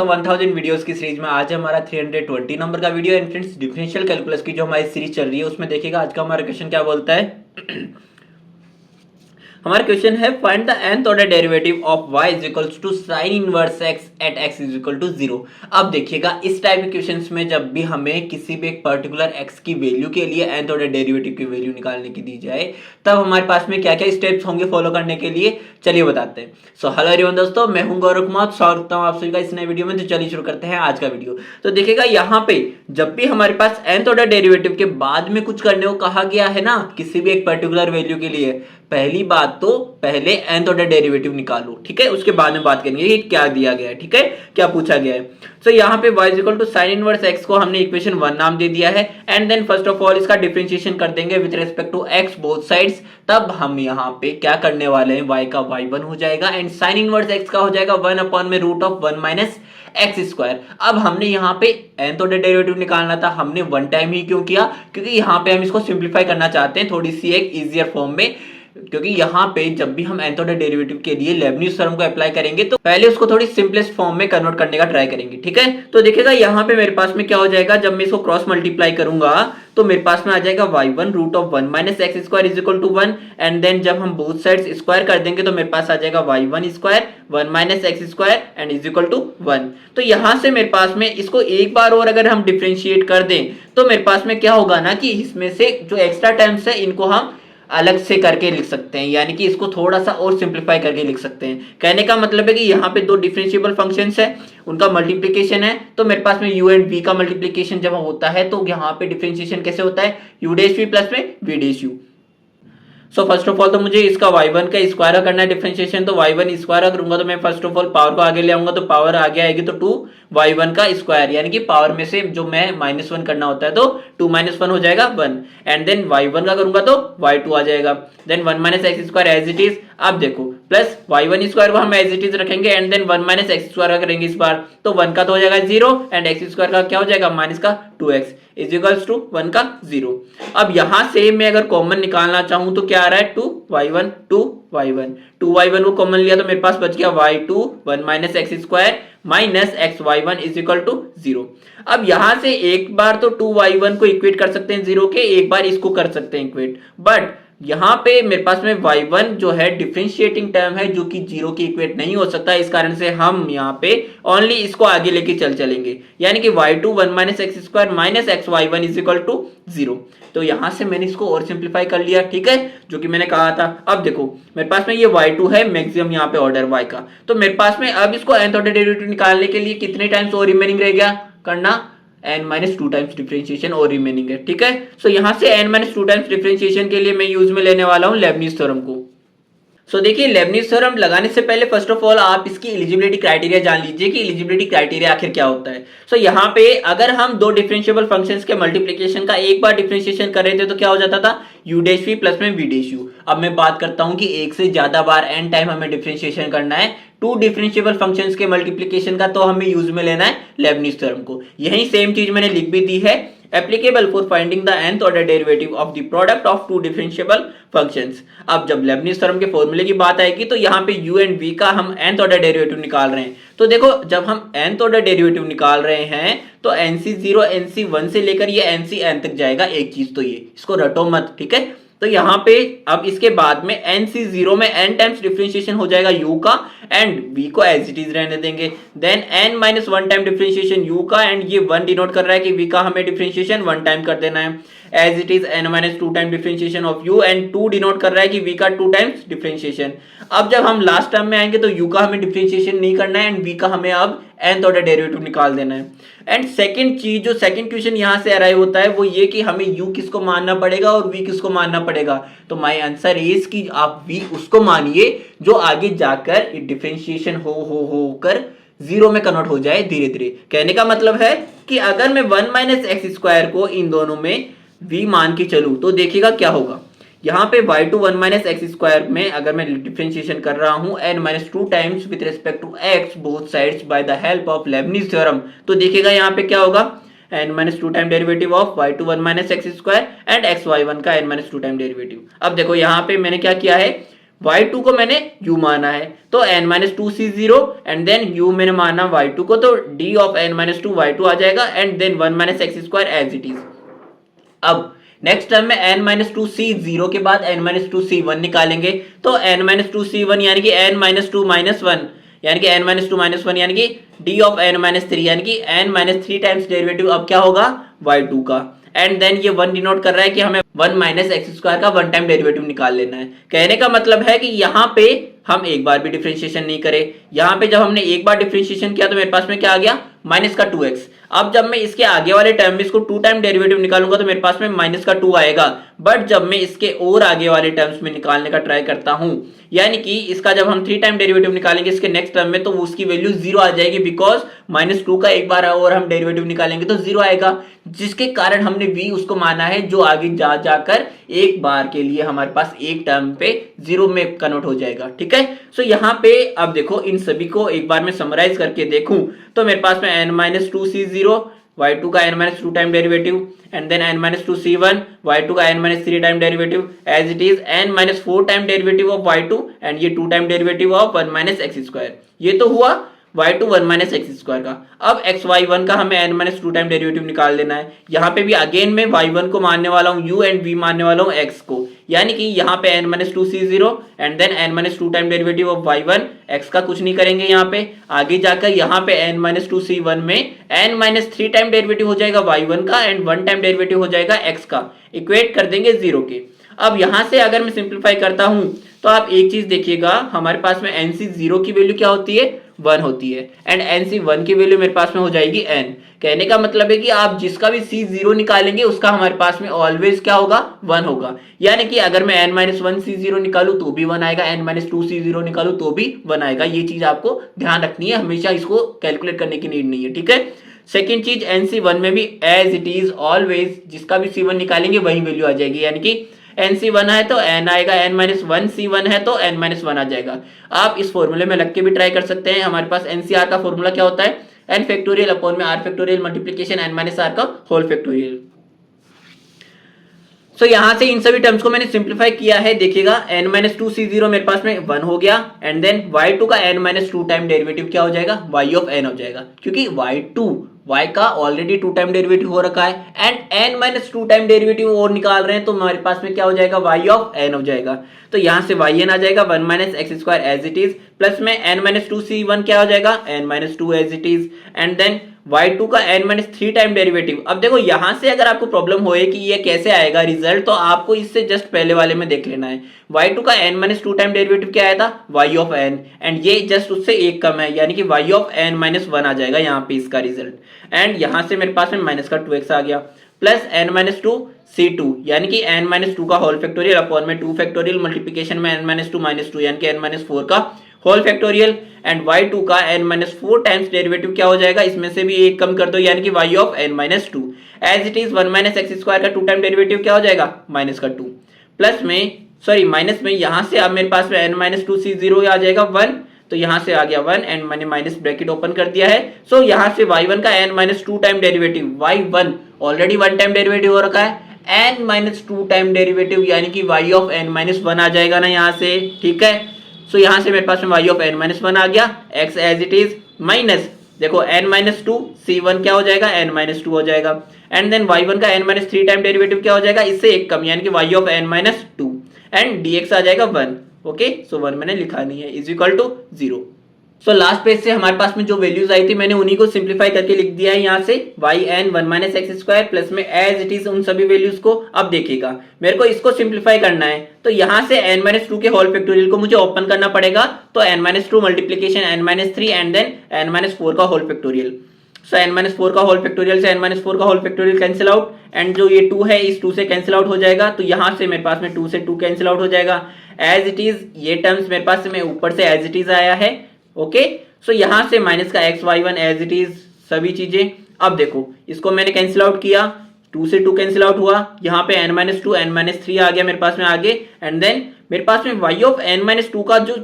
1000 videos की series में आज हमारा 320 नंबर का video and friends differential calculus की जो हमारी सीरीज चल रही है उसमें देखिएगा आज का हमारा क्वेश्चन क्या बोलता है। हमारा क्वेश्चन है find the nth order derivative of y is equals to sine inverse x at x is equal to 0। अब देखिएगा इस टाइप के क्वेश्चंस में जब भी हमें किसी भी एक पर्टिकुलर x की वैल्यू के लिए nth ऑर्डर डेरिवेटिव की वैल्यू निकालने की दी जाए तब हमारे पास में क्या क्या स्टेप्स होंगे फॉलो करने के लिए, चलिए बताते हैं। सो हेलो एवरीवन दोस्तों, मैं हूं गौरव कुमार, स्वागत करता हूं आप सभी का इस नए वीडियो में। तो चलिए शुरू करते हैं आज का वीडियो। तो देखिएगा यहाँ पे जब भी हमारे पास nth ऑर्डर डेरिवेटिव के बाद में कुछ करने को कहा गया है ना किसी भी एक पर्टिकुलर वैल्यू के लिए, पहली बात तो पहले nth ऑर्डर डेरिवेटिव निकालो, ठीक है। उसके बाद में बात करेंगे कि क्या दिया गया है, ठीक है, क्या पूछा गया है। सो यहाँ पे y is equal to sine inverse x को हमने इक्वेशन 1 नाम दे दिया है and then first of all इसका डिफरेंशिएशन कर देंगे with respect to x both sides. तब हम यहाँ पे क्या करने वाले हैं, y का y1 हो जाएगा एंड साइन इनवर्स x का हो जाएगा 1 अपॉन में root of 1 minus x square. अब हमने यहाँ पे nth ऑर्डर डेरिवेटिव निकालना था, हमने वन टाइम ही क्यों किया, क्योंकि यहाँ पे हम इसको सिंप्लीफाई करना चाहते हैं थोड़ी सी एक इजियर फॉर्म में। क्योंकि यहाँ पे जब भी हम nth ऑर्डर डेरिवेटिव के लिए लेबनीज थ्योरम को अप्लाई करेंगे तो पहले उसको थोड़ी सिंपलेस्ट फॉर्म में कन्वर्ट करने का ट्राई करेंगे, ठीक है। तो देखिएगा यहाँ पे मेरे पास में क्या हो जाएगा, जब मैं इसको क्रॉस मल्टीप्लाई करूंगा तो मेरे पास में आ जाएगा y1 root of 1 minus x square is equal to 1 and then जब हम बोथ साइड्स स्क्वायर कर देंगे तो मेरे पास आ जाएगा y1 square 1 minus x square and is equal to 1। तो यहां से मेरे पास में इसको एक बार और अगर हम डिफरेंशिएट कर दें तो मेरे पास में क्या होगा ना कि इसमें से जो एक्स्ट्रा टर्म्स है इनको हम अलग से करके लिख सकते हैं, यानी कि इसको थोड़ा सा और सिंप्लीफाई करके लिख सकते हैं। कहने का मतलब है कि यहाँ पे दो डिफरेंशिएबल फंक्शंस है, उनका मल्टीप्लिकेशन है, तो मेरे पास में u एंड v का मल्टीप्लिकेशन जब होता है तो यहाँ पे डिफरेंशिएशन कैसे होता है, u डैश v प्लस में v dash u। So first of all तो मुझे इसका y1 का स्क्वायर करना है डिफरेंशिएशन, तो y1 स्क्वायर करूंगा तो मैं फर्स्ट ऑफ ऑल पावर को आगे ले आऊंगा तो पावर आगे आएगी तो 2y1 का स्क्वायर, यानी कि पावर में से जो मैं -1 करना होता है तो 2 - 1 हो जाएगा 1 एंड देन y1 का करूंगा तो y2 आ जाएगा, then 1 minus x square as it is. अब देखो प्लस y1 स्क्वायर को हम एज इट इज रखेंगे and then 1 minus x square का करेंगे इस बार तो 1 का तो हो जाएगा 0 एंड एक्स स्क्वायर का क्या हो जाएगा माइनस का 2x इज इक्वल्स टू 1 का 0। अब यहां से मैं अगर कॉमन निकालना चाहूं तो क्या आ रहा है 2y1 2y1 को कॉमन लिया तो मेरे पास बच गया y2 1 minus x square minus x y1 is equal to 0। अब यहां से एक बार तो 2y1 को इक्वेट कर सकते हैं 0 के, एक बार इसको कर सकते हैं इक्वेट, बट यहाँ पे मेरे पास में y1 जो है डिफरेंशिएटिंग टर्म है जो कि 0 की इक्वेट नहीं हो सकता, इस कारण से हम यहाँ पे ओनली इसको आगे लेके चलेंगे, यानी कि y2 1 minus x square minus x y1 is equal to 0। तो यहां से मैंने इसको और सिंप्लीफाई कर लिया, ठीक है, जो कि मैंने कहा था। अब देखो मेरे पास में ये y2 है मैक्सिमम यहाँ पे ऑर्डर y का, तो मेरे पास में अब इसको nth ऑर्डर डेरिवेटिव निकालने के लिए कितने टाइम्स और रिमेनिंग रह गया करना, n-2 टाइम्स डिफरेंशिएशन और रिमेनिंग है, ठीक है। सो यहां से n-2 टाइम्स डिफरेंशिएशन के लिए मैं यूज में लेने वाला हूं लेबनीज थ्योरम को। सो देखिए लेबनीज थ्योरम लगाने से पहले फर्स्ट ऑफ ऑल आप इसकी एलिजिबिलिटी क्राइटेरिया जान लीजिए कि एलिजिबिलिटी क्राइटेरिया आखिर क्या होता है। सो यहाँ पे अगर हम दो डिफरेंशिएबल फंक्शंस के मल्टीप्लिकेशन का एक बार डिफरेंशिएशन कर रहे थे तो क्या हो जाता था u डैश v प्लस में v डैश u। अब मैं बात करता हूं कि एक से ज्यादा बार n टाइम हमें डिफरेंशिएशन करना है टू डिफरेंशिएबल फंक्शंस के मल्टीप्लिकेशन का, तो हमें यूज में लेना है लेबनीज थ्योरम को। यही सेम चीज मैंने लिख भी दी है, applicable for finding the nth order derivative of the product of two differentiable functions. अब जब लेबनीज थ्योरम के फॉर्मूले की बात आएगी तो यहाँ पे u एंड v का हम nth ऑर्डर डेरिवेटिव निकाल रहे हैं। तो देखो जब हम nth ऑर्डर डेरिवेटिव निकाल रहे हैं तो nc0 nc1 से लेकर ये nc तक जाएगा, एक चीज तो ये इसको रटो मत, ठीक है। तो यहाँ पे अब इसके बाद में nc0 में n टाइम्स डिफरेंशिएशन हो जाएगा u का एंड v को एज इट इज रहने देंगे, then n-1 time differentiation u का एंड ये 1 डिनोट कर रहा है कि v का हमें डिफरेंशिएशन 1 टाइम कर देना है, as it is n-2 time differentiation of u and 2 denote कर रहा है कि v का 2 टाइम्स डिफरेंशिएशन। अब जब हम लास्ट टर्म में आएंगे तो u का हमें डिफरेंशिएशन नहीं करना है एंड v का हमें अब nth ऑर्डर डेरिवेटिव निकाल देना है। एंड सेकंड चीज जो सेकंड क्वेश्चन यहां से अराइव होता है वो ये कि हमें u किसको मानना पड़ेगा और v किसको मानना पड़ेगा, तो माय आंसर इज कि आप v उसको मानिए जो आगे जाकर डिफरेंशिएशन होकर 0 में कन्वर्ट हो जाए धीरे धीरे। कहने का मतलब है कि अगर मैं 1 माइनस एक्स स्क्वायर को इन दोनों में v मान के चलूं तो देखिएगा क्या होगा, यहाँ पे y2 1 माइनस एक्स स्क्वायर में अगर मैं डिफरेंशिएशन कर रहा हूं n-2 times with respect to x both sides by the help of Leibniz theorem, तो देखिएगा यहाँ पे क्या होगा n-2 time derivative of y2 1 minus x square and xy1 का n-2 टाइम डेरिवेटिव। अब देखो यहाँ पे मैंने क्या किया है y2 को मैंने u माना है, तो n-2c0 एंड देन u मैंने माना y2 को, तो d ऑफ n-2 y2 आ जाएगा and then 1 - x² as it is. अब नेक्स्ट टर्म में n-2c0 के बाद n-2c1 निकालेंगे, तो n-2c1 यानी कि n-2 - 1 यानी कि n-2 - 1 यानी कि d ऑफ n-3 यानी कि n-3 टाइम्स डेरिवेटिव अब क्या होगा y2 का, एंड देन ये 1 डिनोट कर रहा है कि हमें 1 - x² का वन टाइम डेरिवेटिव निकाल लेना है। कहने का मतलब है कि यहाँ पे हम एक बार भी डिफरेंशिएशन नहीं करें, यहाँ पे जब हमने एक बार डिफरेंशिएशन किया तो मेरे पास में क्या आ गया -2x। अब जब मैं इसके आगे वाले टर्म में इसको 2 टाइम डेरिवेटिव निकालूंगा तो मेरे पास में -2 आएगा, बट जब मैं इसके और आगे वाले टर्म्स में निकालने का ट्राई करता हूं, यानी कि इसका जब हम 3 टाइम डेरिवेटिव निकालेंगे इसके नेक्स्ट टर्म में, तो उसकी वैल्यू 0 आ जाएगी, बिकॉज -2 का एक बार और हम डेरिवेटिव निकालेंगे तो 0 आएगा, जिसके कारण हमने v उसको माना है जो आगे जाकर एक बार के लिए हमारे पास एक टर्म पे 0 में कन्वर्ट हो जाएगा। ठीक है, सो यहाँ पे अब देखो इन सभी को एक बार मैं समराइज करके देखूं तो मेरे पास में n-2c0 y2 का n-2 time derivative and then n-2c1 y2 का n-3 time derivative as it is n-4 time derivative of y2 and ये 2 टाइम डेरिवेटिव ऑफ 1 - x²। ये तो हुआ y2 1 - x² का। अब xy1 का हमें n-2 टाइम डेरिवेटिव निकाल लेना है। यहाँ पे भी अगेन मैं y1 को मानने वाला हूँ u एंड v मानने वाला हूँ x को, यानी कि यहाँ पे n-2c0 and then n-2 time derivative of y1, x का कुछ नहीं करेंगे यहाँ पे, आगे जाकर यहाँ पे n-2c1 में n-3 टाइम डेरिवेटिव हो जाएगा y1 का एंड 1 टाइम डेरिवेटिव हो जाएगा x का, इक्वेट कर देंगे 0 के। अब यहाँ से अगर मैं सिंप्लीफाई करता हूँ तो आप एक चीज देखिएगा, हमारे पास में nc0 की वैल्यू क्या होती है 1 होती है एंड nc1 की वैल्यू मेरे पास में हो जाएगी n। कहने का मतलब है कि आप जिसका भी c0 निकालेंगे उसका हमारे पास में ऑलवेज क्या होगा 1 होगा, यानी कि अगर मैं n-1 c0 निकालूं तो भी 1 आएगा, n-2 c0 निकालूं तो भी 1 आएगा। ये चीज आपको ध्यान रखनी है, हमेशा इसको कैलकुलेट करने की नीड नहीं है। ठीक है, सेकेंड चीज nc1 में भी एज इट इज ऑलवेज जिसका भी c1 निकालेंगे वही वैल्यू आ जाएगी, यानी कि nc1 है तो n आएगा, n-1 c1 है तो n-1 आ जाएगा। आप इस फॉर्मूले में लग के भी ट्राई कर सकते हैं। हमारे पास ncr का फॉर्मूला क्या होता है n फैक्टोरियल अपॉन में r फैक्टोरियल मल्टीप्लिकेशन n-r का होल फैक्टोरियल। सो यहां से इन सभी टर्म्स को मैंने सिंप्लीफाई किया है, देखिएगा n-2 c0 मेरे पास में 1 हो गया एंड देन y2 का n-2 टाइम डेरिवेटिव क्या हो जाएगा y ऑफ n हो जाएगा, क्योंकि y का ऑलरेडी 2 टाइम डेरिवेटिव हो रखा है एंड n-2 टाइम डेरिवेटिव और निकाल रहे हैं, तो हमारे पास में क्या हो जाएगा y ऑफ n हो जाएगा। तो यहां से yn आ जाएगा 1 - x² as it is, plus में n-2 c1 क्या हो जाएगा n-2 as it is and then y2 का n-3 टाइम डेरिवेटिव। अब देखो यहां से अगर आपको प्रॉब्लम होए कि ये कैसे आएगा रिजल्ट, तो आपको इससे जस्ट पहले वाले में देख लेना है। y2 का n-2 टाइम डेरिवेटिव क्या आया था y ऑफ n एंड ये जस्ट उससे एक कम है, यानी कि y ऑफ n-1 आ जाएगा यहाँ पे इसका रिजल्ट। एंड यहां से मेरे पास में -2x आ गया प्लस n-2 c2 यानी कि n-2 का होल फैक्टोरियल अपॉन में 2 फैक्टोरियल मल्टीप्लिकेशन में n-2 -2 यानी कि n-4 का होल फैक्टोरियल एंड y2 का n-4 टाइम्स डेरिवेटिव क्या हो जाएगा, इसमें से भी एक कम कर दो यानी कि y of n-2 as it is 1 - x² का 2 टाइम डेरिवेटिव क्या हो जाएगा -2 प्लस में सॉरी माइनस में यहां से अब मेरे पास में n-2 c0 आ जाएगा 1, तो यहां से आ गया 1 एंड मैंने माइनस ब्रैकेट ओपन कर दिया है। सो यहां से y1 का n-2 time derivative, y1 already 1 time derivative हो रखा है, n-2 टाइम डेरिवेटिव यानी कि y ऑफ n-1 आ जाएगा ना यहाँ से। ठीक है, सो यहां से मेरे पास में y ऑफ n-1 आ गया, x as it is minus देखो n-2 c1 क्या हो जाएगा n-2 हो जाएगा एंड देन y1 का n-3 टाइम डेरिवेटिव क्या हो जाएगा इससे एक कम यानी कि y of n-2 and dx आ जाएगा 1। ओके, सो 1 मैंने लिखा नहीं है is equal to 0। So last page से हमारे पास में जो वैल्यूज आई थी मैंने उन्हीं को सिंप्लीफाई करके लिख दिया है यहाँ से yn 1 - x² प्लस में एज इट इज उन सभी वैल्यूज को। अब देखिएगा मेरे को इसको सिंप्लीफाई करना है, तो यहाँ से n-2 के होल फैक्टोरियल को मुझे ओपन करना पड़ेगा, तो n-2 multiplication n-3 and then n-4 का होल फैक्टोरियल। सो n-4 का होल फैक्टोरियल से n-4 का whole factorial cancel out and जो ये 2 है इस 2 से कैंसिल आउट हो जाएगा, तो यहाँ से मेरे पास में 2 से 2 कैंसिल आउट हो जाएगा एज इट इज। ये टर्म्स मेरे पास में ऊपर से एज इट इज आया है। ओके, सो यहां से माइनस का xy1 एज इट इज सभी चीजें। अब देखो इसको मैंने कैंसिल आउट किया, 2 से 2 कैंसिल आउट हुआ, यहाँ पे n-2 n-3 आ गया मेरे पास में आगे एंड देन मेरे पास में y ऑफ n-2 का जो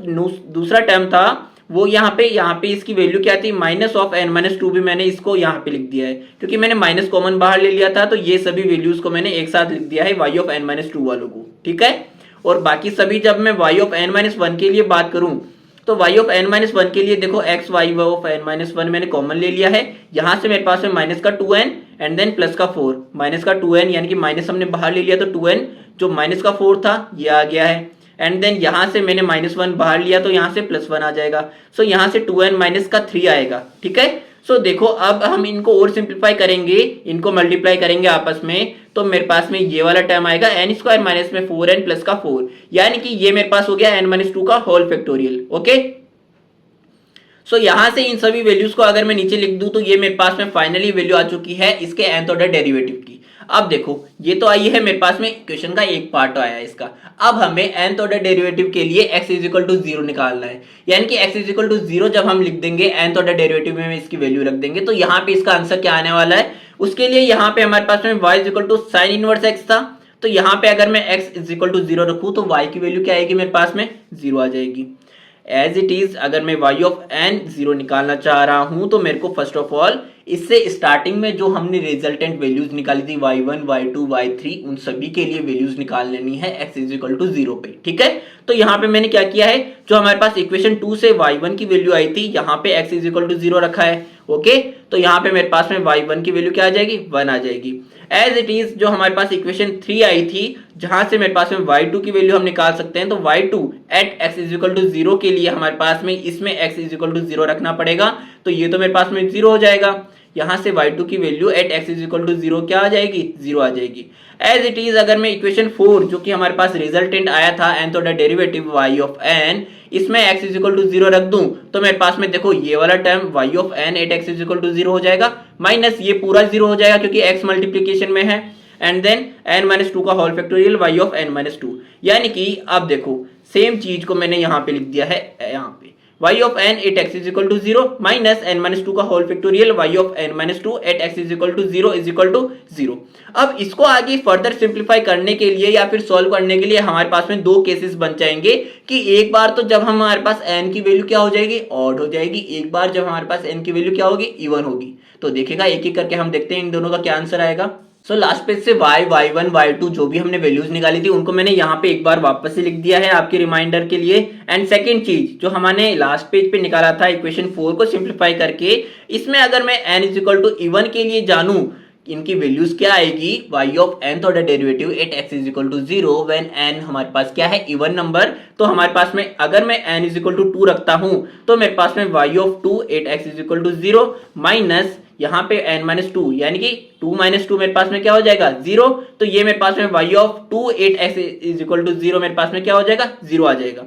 दूसरा टर्म था वो यहाँ पे इसकी वैल्यू क्या थी माइनस ऑफ n-2 भी मैंने इसको यहाँ पे लिख दिया है, क्योंकि मैंने माइनस कॉमन बाहर ले लिया था, तो ये सभी वैल्यूज को मैंने एक साथ लिख दिया है y ऑफ n-2 वालों को। ठीक है, और बाकी सभी जब मैं y of n minus one के लिए बात करूं तो y of n minus one के लिए देखो x y of n minus one मैंने कॉमन ले लिया है। यहां से मेरे पास में माइनस का 2n एंड देन प्लस का 4, माइनस का 2n यानी कि माइनस हमने बाहर ले लिया तो 2n जो माइनस का 4 था ये आ गया है एंड देन यहां से मैंने माइनस 1 बाहर लिया तो यहां से प्लस 1 आ जाएगा। सो यहां से 2n माइनस का 3 आएगा। ठीक है, सो देखो अब हम इनको और सिंप्लीफाई करेंगे, इनको मल्टीप्लाई करेंगे आपस में, तो मेरे पास में ये वाला टर्म आएगा n स्क्वायर माइनस में 4n प्लस का 4, यानी कि ये मेरे पास हो गया n माइनस 2 का होल फैक्टोरियल। ओके, सो यहां से इन सभी वैल्यूज को अगर मैं नीचे लिख दूं तो ये मेरे पास में फाइनली वैल्यू आ चुकी है इसके nth ऑर्डर डेरिवेटिव की। अब देखो ये तो आई है मेरे पास में इक्वेशन का एक पार्ट आया है इसका। अब हमें nth ऑर्डर डेरिवेटिव के लिए x इज इक्वल टू 0 निकालना है, यानी कि x इज इक्वल टू 0 जब हम लिख देंगे nth ऑर्डर डेरिवेटिव में इसकी वैल्यू रख देंगे तो यहाँ पे इसका आंसर क्या आने वाला है। उसके लिए यहाँ पे हमारे पास में y is equal to sine inverse x था, तो यहाँ पे अगर मैं x इज इक्वल टू 0 रखूं तो y की वैल्यू क्या आएगी, मेरे पास में 0 आ जाएगी। एज इट इज अगर मैं y ऑफ n 0 निकालना चाह रहा हूं तो मेरे को फर्स्ट ऑफ ऑल इससे स्टार्टिंग में जो हमने रिजल्टेंट वैल्यूज निकाली थी y1 y2 y3 उन सभी के लिए वैल्यूज निकाल लेनी है x इज इक्वल टू 0 पे। ठीक है, तो यहाँ पे मैंने क्या किया है, जो हमारे पास इक्वेशन 2 से y1 की वैल्यू आई थी यहाँ पे x इज इक्वल टू 0 रखा है। ओके, तो यहाँ पे मेरे पास में y1 की वैल्यू क्या आ जाएगी, 1 आ जाएगी। एज इट इज जो हमारे पास इक्वेशन 3 आई थी जहां से मेरे पास में y2 की वैल्यू हम निकाल सकते हैं, तो y2 at x is equal to 0 के लिए हमारे पास में इसमें x इज इक्वल टू 0 रखना पड़ेगा, तो ये तो मेरे पास में 0 हो जाएगा। यहां से y2 की value at x is equal to 0 क्या आ जाएगी, 0 आ जाएगी। एज इट इज अगर मैं इक्वेशन 4 जो कि हमारे पास रिजल्टेंट आया था nth order derivative y of n, इसमें x इज इक्वल टू 0 रख दूं तो मेरे पास में देखो ये वाला term y of n at x is equal to 0 हो जाएगा, माइनस ये पूरा 0 हो जाएगा क्योंकि x मल्टीप्लीकेशन में है एंड देन n माइनस 2 का whole factorial y of n minus 2, यानी कि अब देखो सेम चीज को मैंने यहाँ पे लिख दिया है, यहाँ पे y of n at x is equal to 0 minus n minus 2 का whole factorial y of n minus 2 at x is equal to 0 is equal to 0। अब इसको आगे फर्दर सिंप्लीफाई करने के लिए या फिर सॉल्व करने के लिए हमारे पास में दो केसेस बन जाएंगे कि एक बार तो जब हमारे पास n की वैल्यू क्या हो जाएगी, ऑड हो जाएगी, एक बार जब हमारे पास n की वैल्यू क्या होगी, इवन होगी। तो देखेगा एक एक करके हम देखते हैं इन दोनों का क्या आंसर आएगा। सो लास्ट पेज से y, y1, y2 जो भी हमने वैल्यूज निकाली थी उनको मैंने यहाँ पे एक बार वापस से लिख दिया है आपके रिमाइंडर के लिए। एंड सेकंड चीज जो हमने लास्ट पेज पे निकाला था इक्वेशन 4 को सिंप्लीफाई करके, इसमें अगर मैं n is equal to even के लिए जानूं इनकी वैल्यूज क्या आएगी, y of nth order derivative at x is equal to 0 when n हमारे पास क्या है, इवन नंबर, तो हमारे पास में अगर मैं n इज इक्वल टू 2 रखता हूं तो मेरे पास में y of 2 at x is equal to 0 minus यहाँ पे n माइनस 2 यानी कि 2 माइनस 2 मेरे पास में क्या हो जाएगा, 0, तो ये मेरे पास में y of 2 at x is equal to 0 मेरे पास में क्या हो जाएगा, 0 आ जाएगा।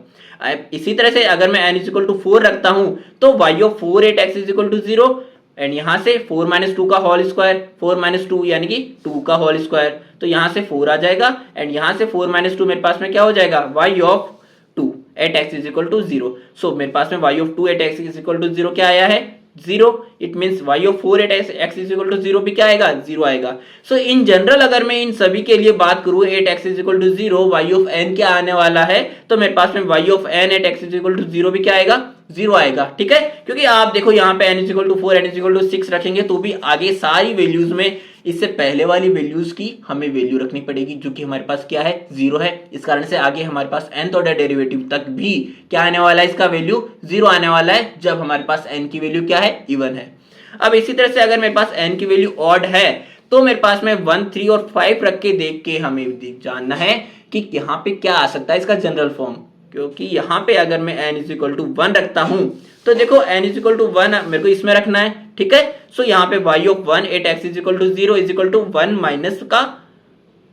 इसी तरह से अगर मैं n इज इक्वल टू 4 रखता हूं तो y of 4 at x is equal to 0 and यहाँ से 4 माइनस 2 का होल स्क्वायर, 4 माइनस 2 यानी कि 2 का होल स्क्वायर, तो यहाँ से 4 आ जाएगा एंड यहाँ से 4 माइनस 2 मेरे पास में क्या हो जाएगा, y of 2 at x is equal to 0। So मेरे पास में y of 2 at x is equal to 0 क्या आया है, 0। It means y of 4 at x is equal to 0 भी क्या आएगा, 0 आएगा। सो इन जनरल अगर मैं इन सभी के लिए बात करूं at x is equal to 0, y of n क्या आने वाला है, तो मेरे पास में y of n at x is equal to 0 भी क्या आएगा, 0 आएगा। ठीक है, क्योंकि आप देखो यहाँ पे n is equal to 4 n is equal to 6 रखेंगे तो भी आगे सारी वैल्यूज में इससे पहले वाली वैल्यूज की हमें वैल्यू रखनी पड़ेगी जो कि हमारे पास क्या है, 0 है। इस कारण से आगे हमारे पास nth ऑर्डर डेरिवेटिव तक भी क्या आने वाला है, इसका वैल्यू 0 आने वाला है जब हमारे पास n की वैल्यू क्या है, इवन है। अब इसी तरह से अगर मेरे पास n की वैल्यू ऑड है तो मेरे पास में 1, 3 और 5 रख के देख के हमें जानना है कि यहाँ पे क्या आ सकता है इसका जनरल फॉर्म, क्योंकि यहाँ पे अगर मैं n इज इक्वल टू 1 रखता हूं तो देखो n इज इक्वल टू 1 मेरे को इसमें रखना है। ठीक है, सो यहाँ पे y of 1 at x is equal to 0 is equal to 1 minus का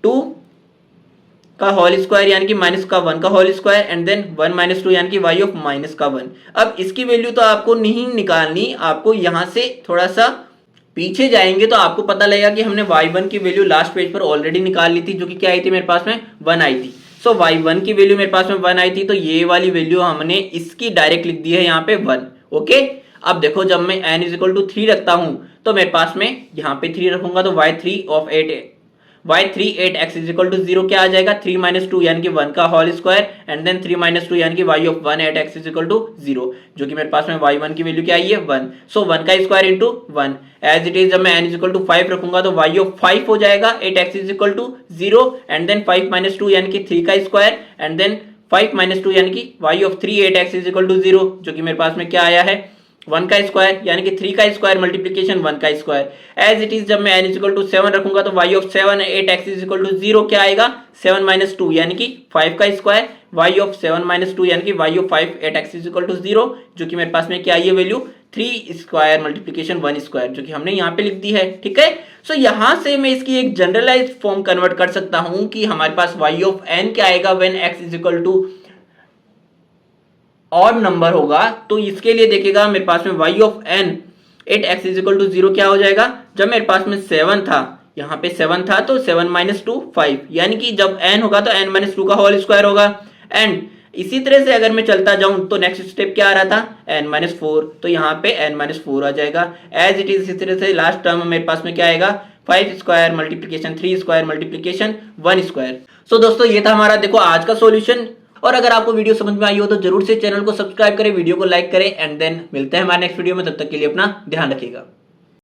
2 का होल स्क्वायर यानी कि माइनस का 1 का whole square and then 1 minus 2 यानी कि y ऑफ माइनस का 1। अब इसकी वैल्यू तो आपको नहीं निकालनी, आपको यहाँ से थोड़ा सा पीछे जाएंगे तो आपको पता लगेगा कि हमने y1 की वैल्यू लास्ट पेज पर ऑलरेडी निकाल ली थी जो कि क्या आई थी, मेरे पास में 1 आई थी। सो y1 की वैल्यू मेरे पास में 1 आई थी, तो ये वाली वैल्यू हमने इसकी डायरेक्ट लिख दी है यहाँ पे 1। ओके, अब देखो जब मैं n इज इक्वल टू 3 रखता हूं तो मेरे पास में यहाँ पे 3 रखूंगा तो y3 of 8 y38x is equal to 0 क्या आ जाएगा 3 माइनस 2 यानी कि 1 का whole square and then 3 minus 2 यानी कि y of 1 at x is equal to 0, जो कि मेरे पास में y1 की वैल्यू क्या आई है 1. सो 1 का square into 1 as it is. जब मैं n इज इक्वल टू 5 रखूंगा तो y ऑफ 5 हो जाएगा 8x is equal to 0 and then 5 minus 2 यानी कि 3 का स्क्वायर एंड देन 5 माइनस 2 यानी कि y of 3 8x is equal to 0, जो कि मेरे पास में क्या आया है 1 का स्क्वायर यानी कि 3 का स्क्वायर मल्टीप्लीकेशन 1 का स्क्वायर एज इट इज. जब मैं n इज इक्वल टू 7 रखूंगा तो y of 7 8x is equal to 0 क्या आएगा 7 माइनस 2 यानी कि 5 का स्क्वायर y ऑफ 7 माइनस 2 यानी कि y of 5 8x is equal to 0, जो कि मेरे पास में क्या आई है वैल्यू 3 स्क्वायर मल्टीप्लीकेशन 1 स्क्वायर, जो कि हमने यहाँ पे लिख दी है. ठीक है. सो यहां से मैं इसकी एक जनरलाइज फॉर्म कन्वर्ट कर सकता हूं कि हमारे पास y ऑफ n क्या आएगा when x is equal to odd number होगा. तो इसके लिए देखिएगा मेरे पास में y of n 8x is equal to 0 क्या हो जाएगा. जब मेरे पास में 7 था, यहाँ पे 7 था तो 7 माइनस 2 5, यानी कि जब n होगा तो n माइनस 2 का होल स्क्वायर होगा. एंड इसी तरह से अगर मैं चलता जाऊं तो नेक्स्ट स्टेप क्या आ रहा था n माइनस 4, तो यहाँ पे n माइनस 4 आ जाएगा एज इट इज. इसी तरह से लास्ट टर्म मेरे पास में क्या आएगा 5 square multiplication 3 square multiplication 1 square. So दोस्तों ये था हमारा देखो आज का सॉल्यूशन. और अगर आपको वीडियो समझ में आई हो तो जरूर से चैनल को सब्सक्राइब करें, वीडियो को लाइक करें एंड देन मिलते हैं हमारे नेक्स्ट वीडियो में. तब तक के लिए अपना ध्यान रखिएगा.